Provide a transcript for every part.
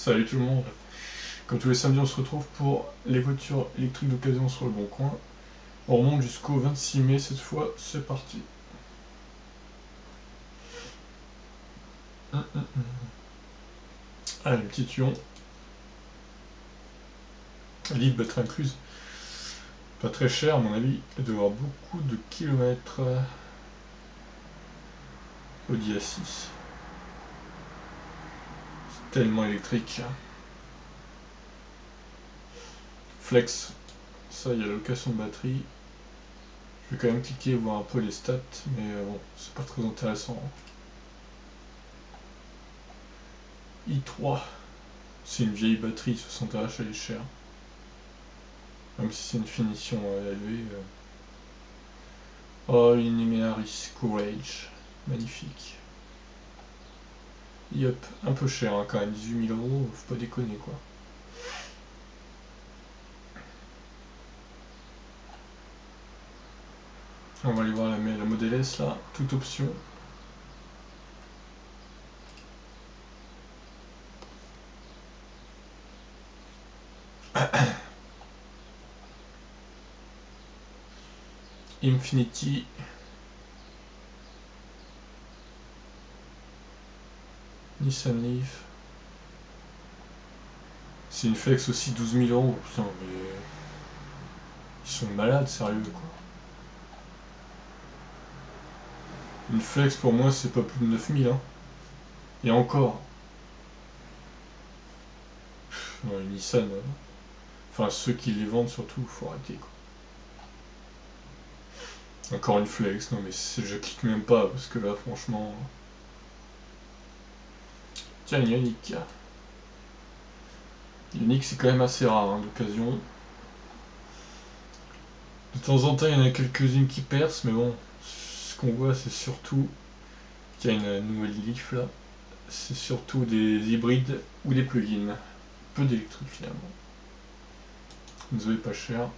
Salut tout le monde. Comme tous les samedis, on se retrouve pour les voitures électriques d'occasion sur le Bon Coin. On remonte jusqu'au 26 mai cette fois, c'est parti. Allez, le petit tuon. Livre batterie incluse. Pas très cher à mon avis, il doit y avoir beaucoup de kilomètres. Audi A6. C'est tellement électrique. Flex, ça il y a l'allocation de batterie. Je vais quand même cliquer et voir un peu les stats, mais bon, c'est pas très intéressant. i3, c'est une vieille batterie, 60H, elle est chère. Même si c'est une finition élevée. Oh, une Imearis Courage, magnifique. Yup, un peu cher hein, quand même, 18 000 €, faut pas déconner quoi. On va aller voir la Model S là, toute option. Infiniti. Nissan Leaf. C'est une Flex aussi, 12 000 €. Putain, mais. Ils sont malades, sérieux quoi. Une Flex pour moi, c'est pas plus de 9 000 hein. Et encore. Non, une Nissan. Enfin, ceux qui les vendent surtout, faut arrêter quoi. Encore une Flex, non mais je clique même pas parce que là, franchement. Tiens, une Ioniq. Ioniq, c'est quand même assez rare hein, d'occasion. De temps en temps, il y en a quelques-unes qui percent, mais bon, ce qu'on voit, c'est surtout qu'il y a une nouvelle Leaf là. C'est surtout des hybrides ou des plugins. Peu d'électrique finalement. Zoé pas cher.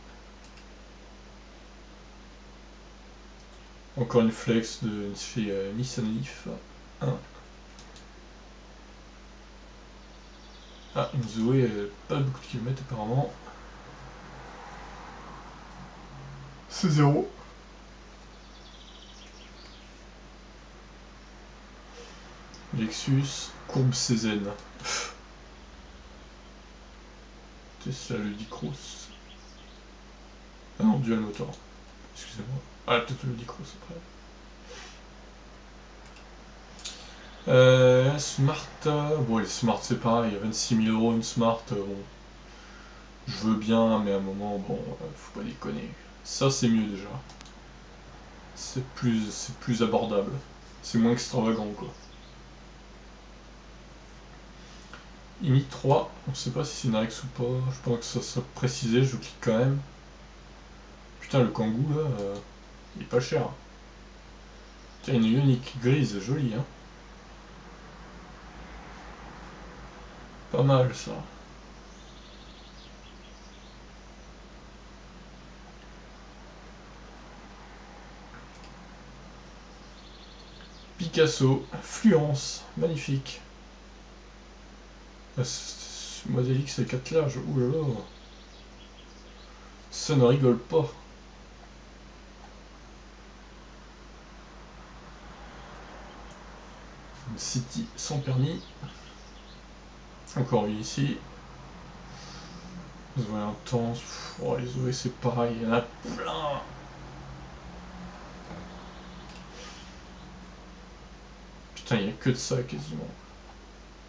Encore une Flex de chez Nissan Leaf 1. Ah, une Zoé, pas beaucoup de kilomètres apparemment. C'est zéro. Lexus, courbe Cézanne. Tesla le Cross. Ah non, dual motor. Excusez-moi. Ah, peut-être le Cross après. Smart, bon les Smart c'est pareil, 26 000 € une Smart, bon, je veux bien, mais à un moment, bon, faut pas déconner. Ça c'est mieux déjà. C'est plus abordable. C'est moins extravagant quoi. IMI 3, on sait pas si c'est une Rex ou pas, je pense que ça soit précisé, je clique quand même. Putain le Kangoo là, il est pas cher. Tiens, une Ioniq grise, jolie hein. Pas mal ça. Picasso, Fluence, magnifique. Modèle X et 4 larges, oulala. Ça ne rigole pas. Une City sans permis. Encore une ici. Zoé intense. Oh, les Zoé c'est pareil, il y en a plein. Putain, il n'y a que de ça quasiment.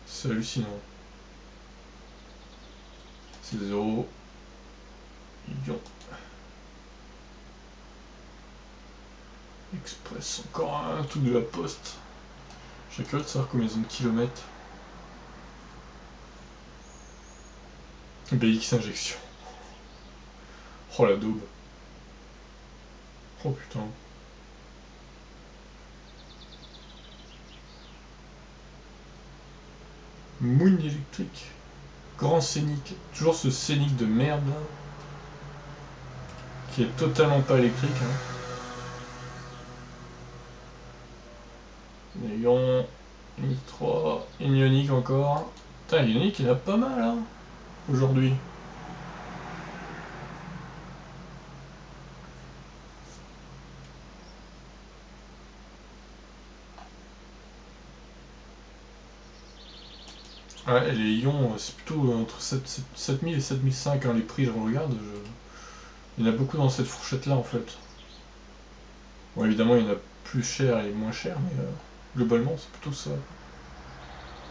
C'est hallucinant. C'est 0. Lyon. Express, encore un truc de la poste. J'ai curieux de savoir combien ils ont de kilomètres. BX injection. Oh la daube. Oh putain. Moon électrique. Grand scénic. Toujours ce scénic de merde là. Qui est totalement pas électrique. Hein. Lyon. Ioniq 3. Une Ioniq encore. Putain, Ioniq, il y en a pas mal, hein, aujourd'hui. Ouais, les ions, c'est plutôt entre 7000 et 7005, hein, les prix, je regarde. Il y en a beaucoup dans cette fourchette-là, en fait. Bon, évidemment, il y en a plus cher et moins cher, mais globalement, c'est plutôt ça.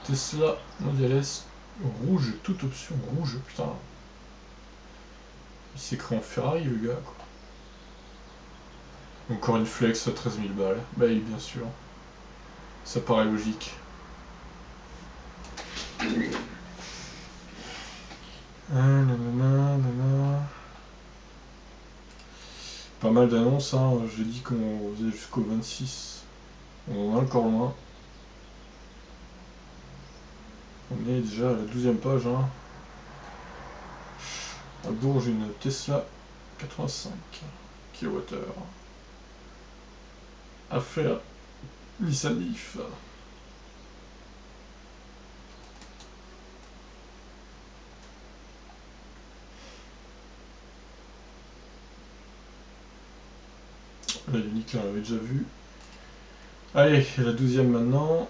Tesla Model S rouge, toute option rouge, putain. Il s'est créé en Ferrari, le gars, quoi. Encore une flex à 13 000 balles. Bah oui, bien sûr. Ça paraît logique. Nanana. Pas mal d'annonces, hein. J'ai dit qu'on faisait jusqu'au 26. On en est encore loin. On est déjà à la 12e page, hein. À Bourges, une Tesla 85 kWh. Affaire Nissan Leaf. La Ioniq, là, on l'avait déjà vu. Allez, la 12e maintenant.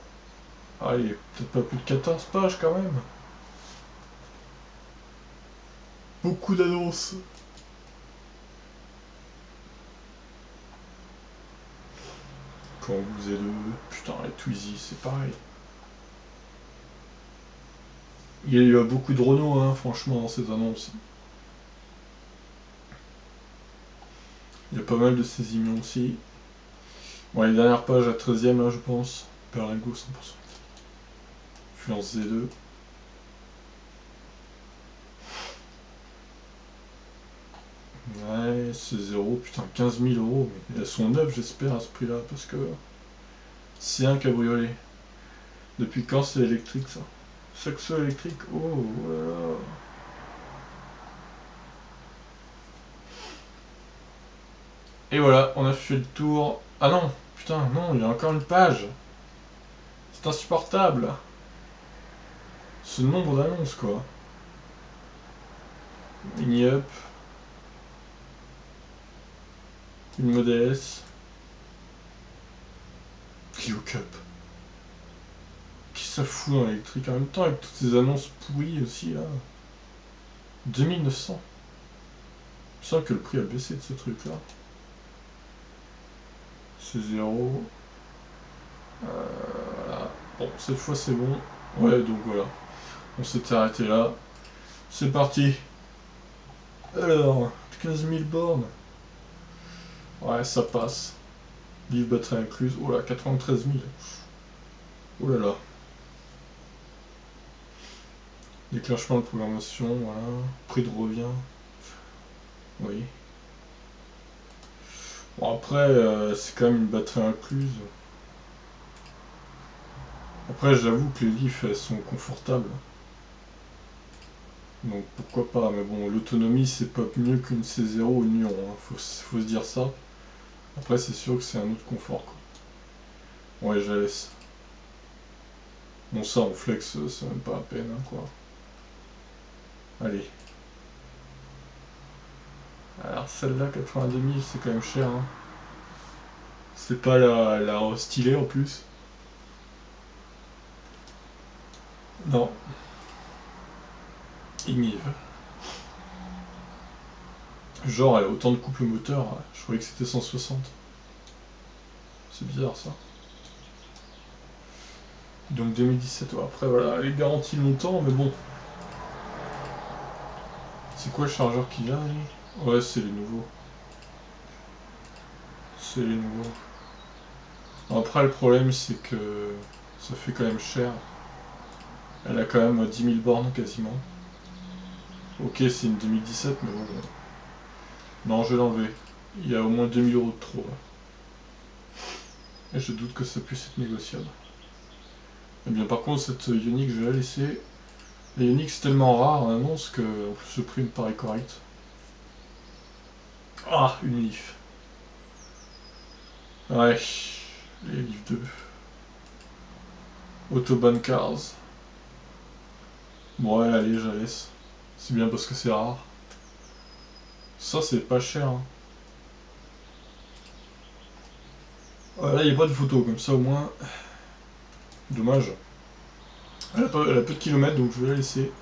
Allez, peut-être pas plus de 14 pages quand même. Beaucoup d'annonces. Quand vous êtes le... Putain, et Twizy, c'est pareil. Il y a eu beaucoup de Renault, hein, franchement, dans ces annonces. Il y a pas mal de ces imions aussi. Bon, les dernières pages à 13e, là, je pense. Berlingo 100%. Fluence Z2. Ouais, c'est 0, putain, 15 000 euros. Mais elles sont neuves, j'espère, à ce prix-là, parce que c'est un cabriolet. Depuis quand c'est électrique, ça? Saxo électrique, oh là là. Et voilà, on a fait le tour. Ah non, putain, non, il y a encore une page. C'est insupportable. Ce nombre d'annonces, quoi. Mini Up, une Model S, Clio Cup. Qui ça fout dans l'électrique en même temps avec toutes ces annonces pourries aussi là. 2900. Je sens que le prix a baissé de ce truc là. C'est 0. Voilà. Bon, cette fois c'est bon. Ouais, donc voilà. On s'était arrêté là. C'est parti. Alors, 15 000 bornes. Ouais, ça passe. Livre batterie incluse. Oh là, 93 000. Oh là là. Déclenchement de programmation, voilà. Prix de revient. Oui. Bon, après, c'est quand même une batterie incluse. Après, j'avoue que les Leaf, elles sont confortables. Donc pourquoi pas, mais bon, l'autonomie, c'est pas mieux qu'une C0 ou une Lyon, hein. Faut se dire ça. Après, c'est sûr que c'est un autre confort, quoi. Ouais, je la laisse. Bon, ça, en flex, c'est même pas à peine, hein, quoi. Allez. Alors, celle-là, 82 000, c'est quand même cher, hein. C'est pas la stylée, en plus. Non. Ignive. Genre, elle a autant de couple moteur, je croyais que c'était 160. C'est bizarre, ça. Donc 2017, ouais. Après, voilà, elle est garantie longtemps, mais bon. C'est quoi le chargeur qu'il a, lui? Ouais, c'est les nouveaux. C'est les nouveaux. Après, le problème, c'est que ça fait quand même cher. Elle a quand même 10 000 bornes quasiment. Ok, c'est une 2017, mais bon. Non, je vais l'enlever. Il y a au moins 2000 euros de trop. Là. Et je doute que ça puisse être négociable. Eh bien, par contre, cette Ioniq, je vais la laisser. La Ioniq, c'est tellement rare en annonce que en plus, le prix me paraît correct. Ah, une Leaf. Ouais, les Leaf 2. Autobahn Cars. Bon ouais, allez, je la laisse. C'est bien parce que c'est rare. Ça, c'est pas cher. Hein. Là, il n'y a pas de photo, comme ça au moins. Dommage. Elle a peu de kilomètres, donc je vais la laisser.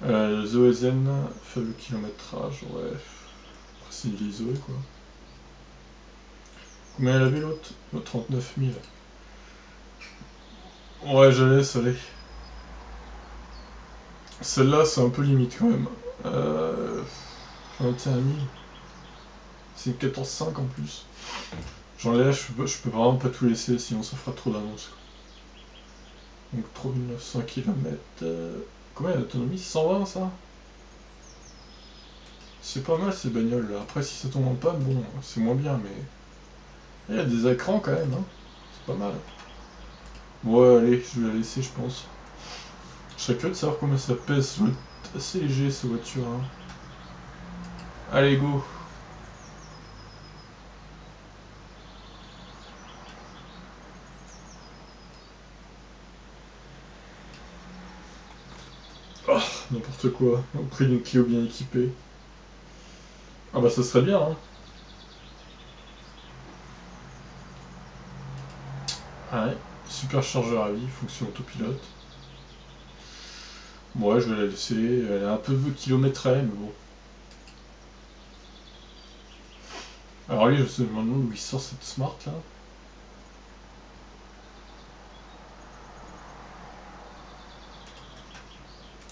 Zoezen, faible kilométrage, ouais. Après, c'est une vieille Zoé, quoi. Combien elle avait l'autre? L'autre 39 000. Ouais, je laisse, allez. Celle-là, c'est un peu limite quand même. 21 000. C'est 14,5 en plus. J'en laisse, je peux vraiment pas tout laisser, sinon ça fera trop d'annonces. Donc 3900 km. Combien d'autonomie? 120 ça? C'est pas mal ces bagnoles là. Après, si ça tombe en panne, bon, c'est moins bien, mais. Il y a des écrans quand même, hein. C'est pas mal. Ouais, allez, je vais la laisser, je pense. Je serais curieux de savoir combien ça pèse. Ça doit être assez léger, cette voiture. Hein. Allez, go. Oh, n'importe quoi. Au prix d'une Clio bien équipée. Ah bah ça serait bien, hein. Ouais. Superchargeur à vie, fonction autopilote. Bon, ouais, je vais la laisser. Elle a un peu de kilométrée, mais bon. Alors lui, je me demande où il sort cette Smart là.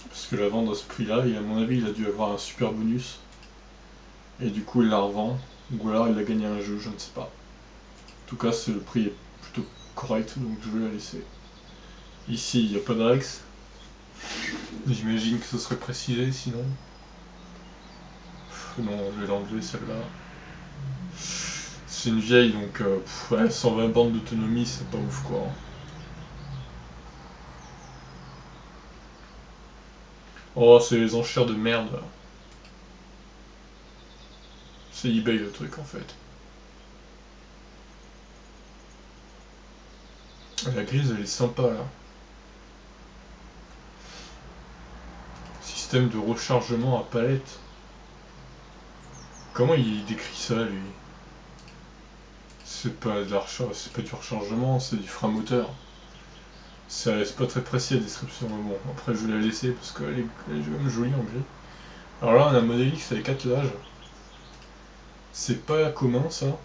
Parce que la vendre à ce prix là, à mon avis, il a dû avoir un super bonus. Et du coup, il la revend. Ou alors il a gagné un jeu, je ne sais pas. En tout cas, le prix est plutôt correct, donc je vais la laisser. Ici, il n'y a pas de Rex. J'imagine que ce serait précisé sinon. Non, je vais l'enlever celle-là. C'est une vieille, donc ouais, 120 bandes d'autonomie, c'est pas ouf quoi. Oh, c'est les enchères de merde. C'est eBay le truc en fait. La grise, elle est sympa là. Système de rechargement à palette. Comment il décrit ça lui? C'est pas de la recharge, c'est pas du rechargement, c'est du frein moteur. C'est pas très précis la description, mais bon, après je vais la laisser parce elle est quand même jolie en gris. Alors là on a un modèle X avec attelage. C'est pas commun ça.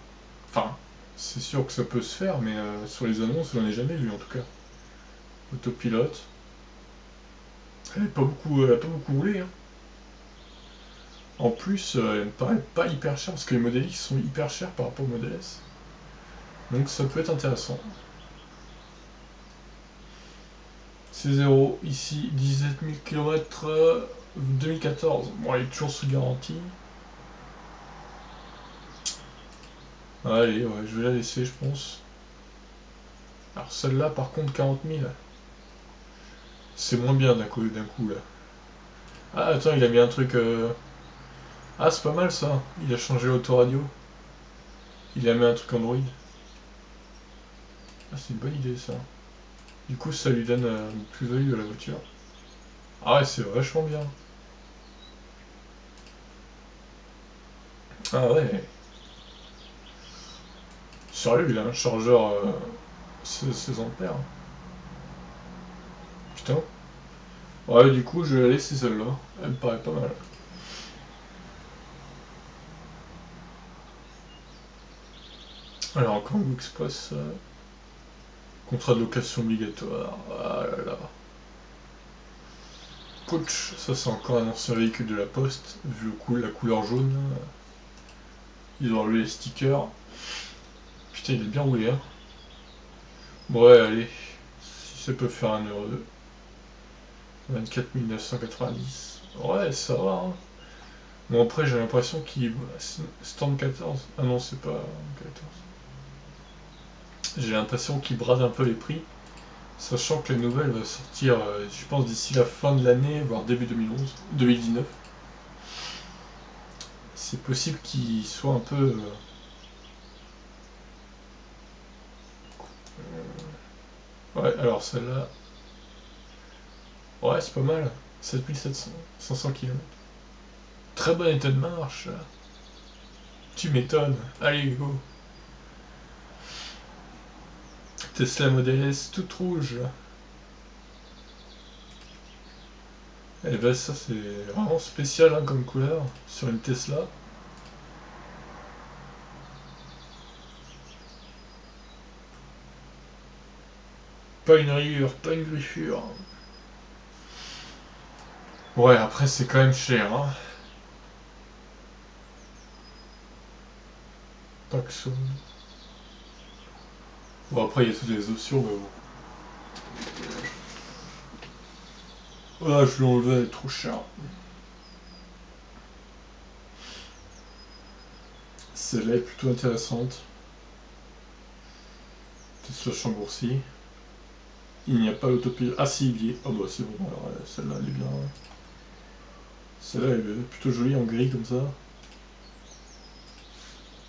Enfin, c'est sûr que ça peut se faire, mais sur les annonces j'en ai jamais vu en tout cas. Autopilote. Elle a pas beaucoup roulé. Hein. En plus, elle me paraît pas hyper chère parce que les modèles X sont hyper chers par rapport au modèle S. Donc ça peut être intéressant. C'est 0, ici 17 000 km 2014. Bon, elle est toujours sous garantie. Allez, ouais, je vais la laisser, je pense. Alors celle-là, par contre, 40 000. C'est moins bien d'un coup, là. Ah, attends, il a mis un truc... Ah, c'est pas mal, ça. Il a changé l'autoradio. Il a mis un truc Android. Ah, c'est une bonne idée, ça. Du coup, ça lui donne une plus-value à la voiture. Ah ouais, c'est vachement bien. Ah ouais. Sérieux, il a un chargeur 16 ampères. Putain. Ouais, du coup, je vais la laisser celle-là. Elle me paraît pas mal. Alors, Kangoo Express, contrat de location obligatoire. Ah là là. Coach, ça c'est encore un ancien véhicule de la Poste, vu la couleur jaune. Ils ont enlevé les stickers. Putain, il est bien roulé, hein. Bon, ouais, allez. Si ça peut faire 1,2€. 24 990. Ouais, ça va, hein. Bon, après, j'ai l'impression qu'il. Stand 14. Ah non, c'est pas 14. J'ai l'impression qu'il brade un peu les prix. Sachant que la nouvelle va sortir, je pense, d'ici la fin de l'année, voire début 2019. C'est possible qu'il soit un peu. Ouais, alors celle-là. Ouais, c'est pas mal. 7700, 500 km. Très bon état de marche. Tu m'étonnes. Allez, go. Tesla Model S toute rouge. Et ben ça c'est vraiment spécial hein, comme couleur sur une Tesla. Pas une rayure, pas une griffure. Ouais, après c'est quand même cher. Hein. Paxson. Bon après il y a toutes les options mais bon. Ah je l'ai enlevé, elle est trop chère. Celle-là est plutôt intéressante. Tesla Chambourcy. Il n'y a pas l'autopilote. Ah si, il y est. Oh bah c'est bon, alors celle-là elle est bien. Celle-là elle est plutôt jolie en gris comme ça.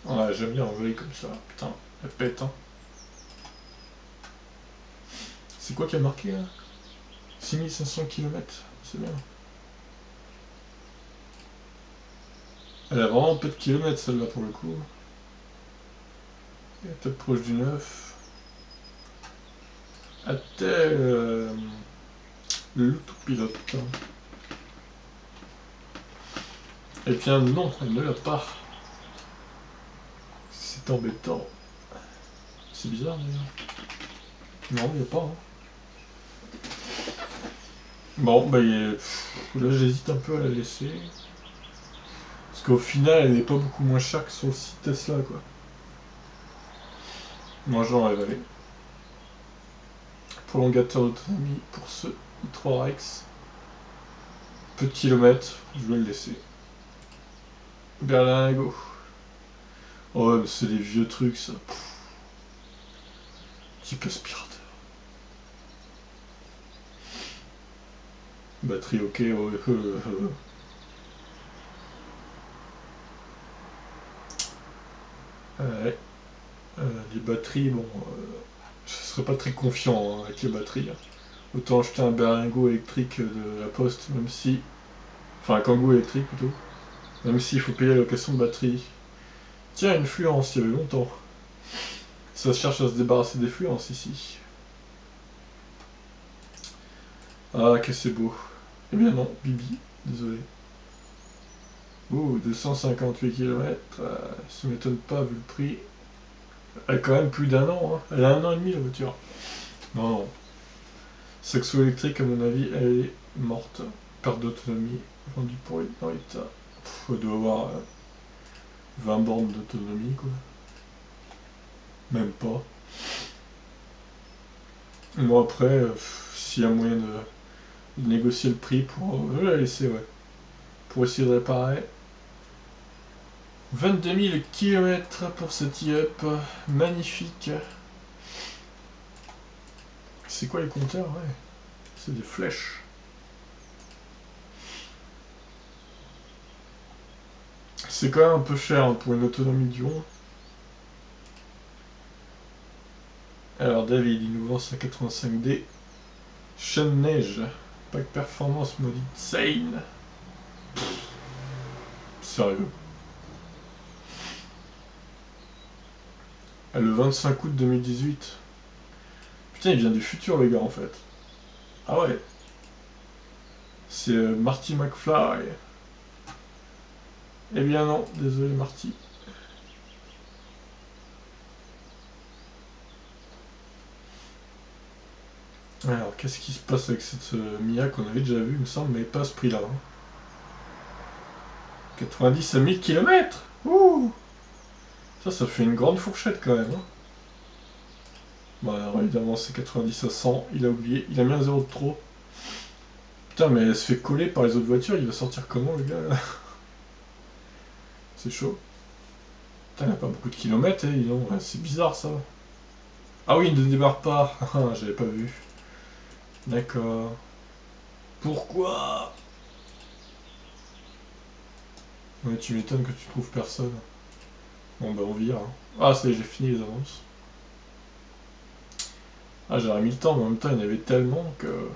Ouais, j'aime bien en gris comme ça. Putain, elle pète hein. C'est quoi qui a marqué là 6500 km, c'est bien. Elle a vraiment peu de kilomètres celle-là pour le coup. Elle est peut-être proche du 9. A-t-elle l'autopilote? Eh bien non, elle ne l'a pas. C'est embêtant. C'est bizarre d'ailleurs. Non, il n'y a pas. Hein. Bon, bah là j'hésite un peu à la laisser. Parce qu'au final elle n'est pas beaucoup moins chère que sur le site Tesla quoi. Moi j'en rêve. Prolongateur d'autonomie pour ce i3 Rex. Peu de kilomètres, je vais le laisser. Berlingo. Oh ouais, mais c'est des vieux trucs ça. Type aspirateur. Batterie ok, ouais. Les batteries, bon, je serais pas très confiant hein, avec les batteries. Hein. Autant acheter un Berlingo électrique de la Poste, même si. Enfin, un Kangoo électrique plutôt. Même s'il faut payer la location de batterie. Tiens, une fluence, il y avait longtemps. Ça cherche à se débarrasser des fluences ici. Ah, que c'est beau. Eh bien non, Bibi, désolé. Oh, 258 km, ça m'étonne pas vu le prix. Elle a quand même plus d'un an, hein. Elle a un an et demi la voiture. Non, non. Saxo électrique, à mon avis, elle est morte. Perte d'autonomie, vendue pour dans l'état. Elle doit avoir 20 bornes d'autonomie, quoi. Même pas. Bon, après, s'il y a moyen de négocier le prix pour. Je vais la laisser, ouais. Pour essayer de réparer. 22 000 km pour cette e-up. Magnifique. C'est quoi les compteurs? Ouais. C'est des flèches. C'est quand même un peu cher hein, pour une autonomie du rond. Alors David, il nous vend sa 85D. Chaîne neige. Pack performance mode insane. Sérieux. Ah, le 25 août 2018. Putain, il vient du futur, le gars, en fait. Ah ouais. C'est Marty McFly. Eh bien non, désolé Marty. Alors, qu'est-ce qui se passe avec cette Mia qu'on avait déjà vue, il me semble, mais pas à ce prix-là. Hein. 90 à 1000 km. Ouh. Ça fait une grande fourchette quand même. Hein. Bon, alors évidemment, c'est 90 à 100. Il a oublié. Il a mis un zéro de trop. Putain, mais elle se fait coller par les autres voitures. Il va sortir comment, le gars là? C'est chaud. Putain, il a pas beaucoup de kilomètres, dis donc. Ouais, c'est bizarre ça. Ah oui, il ne démarre pas. Ah, j'avais pas vu. D'accord. Pourquoi? Ouais, tu m'étonnes que tu trouves personne. Bon, bah, on vire. Hein. Ah, ça y est, j'ai fini les annonces. Ah, j'aurais mis le temps, mais en même temps, il y en avait tellement que.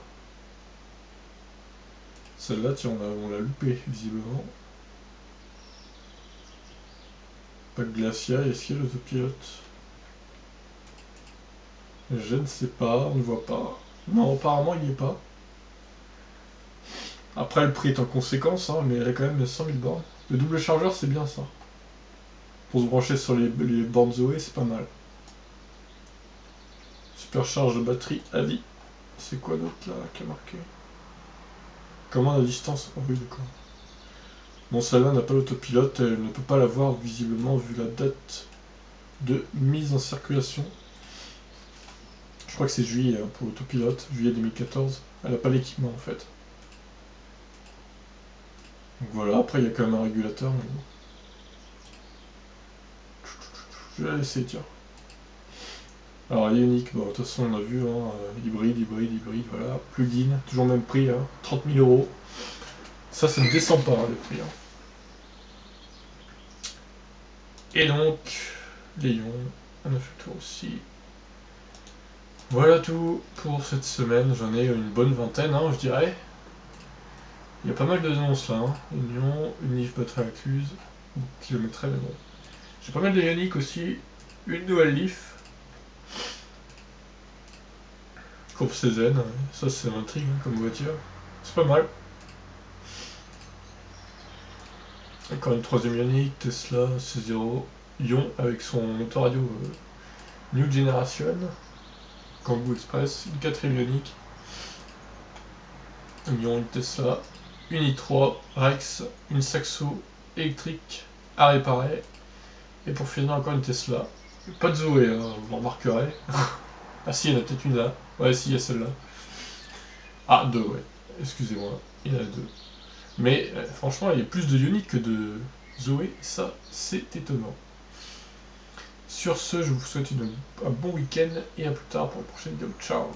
Celle-là, tiens, on l'a loupé, visiblement. Pas de Glacia, est-ce qu'il y a l'autopilote? Je ne sais pas, on ne voit pas. Non, apparemment il n'y est pas. Après, le prix est en conséquence, hein, mais elle a quand même 100 000 bornes. Le double chargeur, c'est bien ça. Pour se brancher sur les bornes Zoé, c'est pas mal. Supercharge de batterie à vie. C'est quoi d'autre là qui a marqué? Commande à distance. Oh oui, d'accord. Bon, celle-là n'a pas l'autopilote, elle ne peut pas l'avoir visiblement vu la date de mise en circulation. Je crois que c'est juillet hein, pour l'autopilote, juillet 2014. Elle n'a pas l'équipement en fait. Donc voilà, après il y a quand même un régulateur. Mais bon. Je vais la laisser, tiens. Alors Ioniq, bon, de toute façon on a vu, hein, hybride, voilà. Plugin, toujours le même prix, hein, 30 000 euros. Ça ne descend pas hein, le prix. Hein. Et donc, Léon, on a fait le tour aussi. Voilà tout pour cette semaine, j'en ai une bonne vingtaine, hein, je dirais. Il y a pas mal d'annonces là, hein. Union, une Leaf batterie incluse, kilométrée, mais bon. J'ai pas mal de Ioniq aussi, une nouvelle Leaf. Courbe Cézanne, ouais. Ça c'est m'intrigue hein, comme voiture. C'est pas mal. Encore une troisième Ioniq, Tesla C0, Ion avec son moteur radio New Generation, Kangoo Express, une quatrième Ioniq, un Ion, une Tesla, une i3, Rex, une Saxo électrique à réparer, et pour finir encore une Tesla. Pas de Zoé, hein, vous remarquerez. Ah si, il y en a peut-être une là. Ouais, si, il y a celle-là. Ah, deux, ouais. Excusez-moi, il y en a deux. Mais franchement, il y a plus de Ioniq que de Zoé, ça, c'est étonnant. Sur ce, je vous souhaite un bon week-end et à plus tard pour une prochaine vidéo. Ciao!